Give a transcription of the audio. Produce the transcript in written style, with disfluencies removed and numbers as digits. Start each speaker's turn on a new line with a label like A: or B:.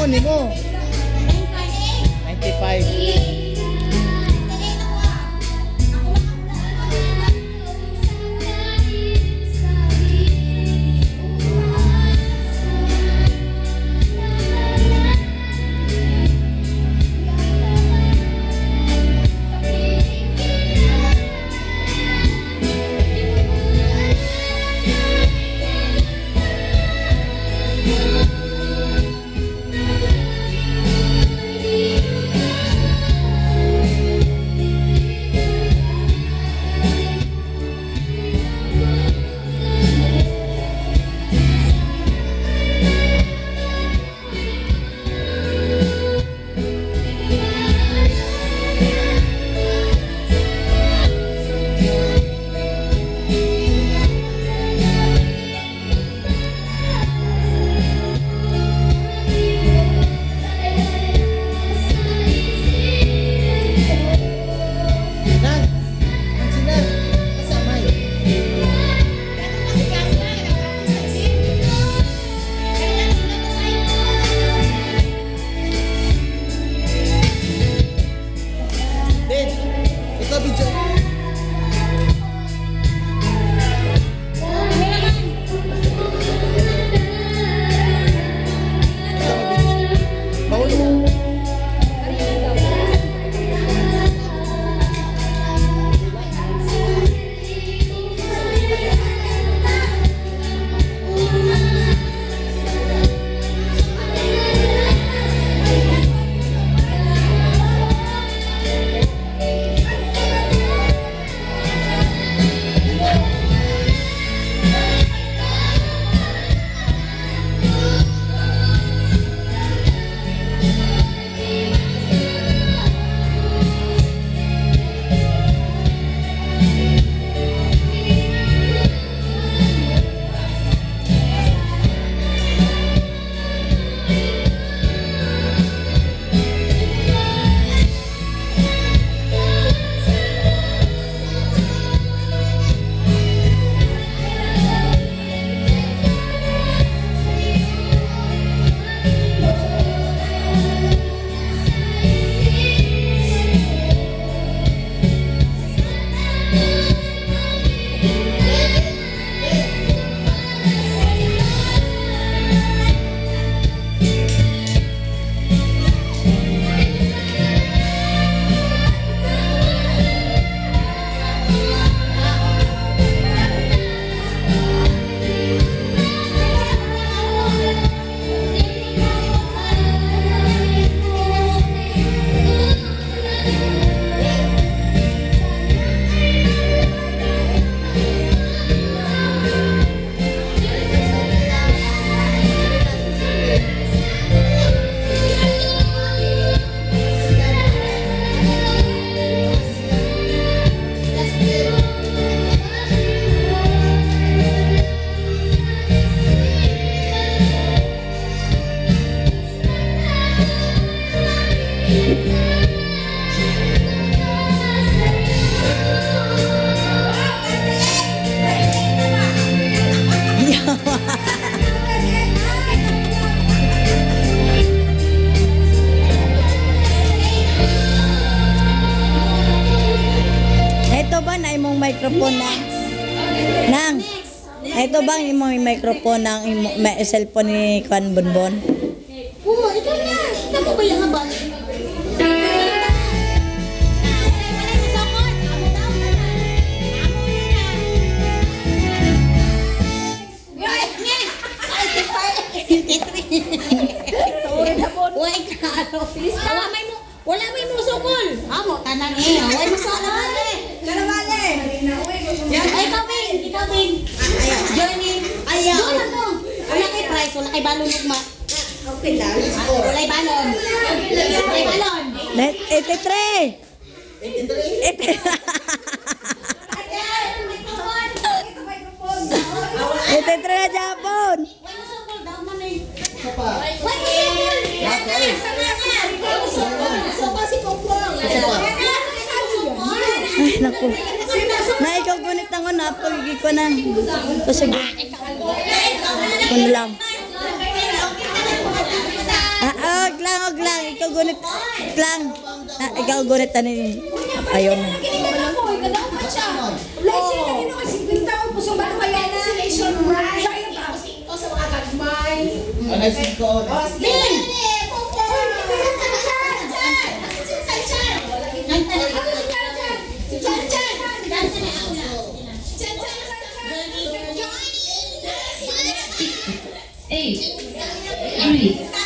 A: ni mo? 95. Microphone nang ito bang imong microphone ng may cellphone ni Kwan Bonbon?
B: Oo, ikaw na. Kita mo ba yung habang? Wala may musukol. Amo tanan eh. Wala mo sa alabale. Kalabale. Ikaw Bing. Johnny. Ayaw. Wala to. Wala kay price, wala kay balon ugma. Okay lang. Wala kay balon. Wala kay balon.
A: 83. 83 na Japon.
B: Wala musukol daw man eh. Wala musukol.
A: Ay, naku. Na ikaw gunit na ko na. Pagigig ko na. O sige. Kung lang. wag lang. Ikaw gunit lang. Ikaw gunit na ni... Ayun na.
C: Eight, three,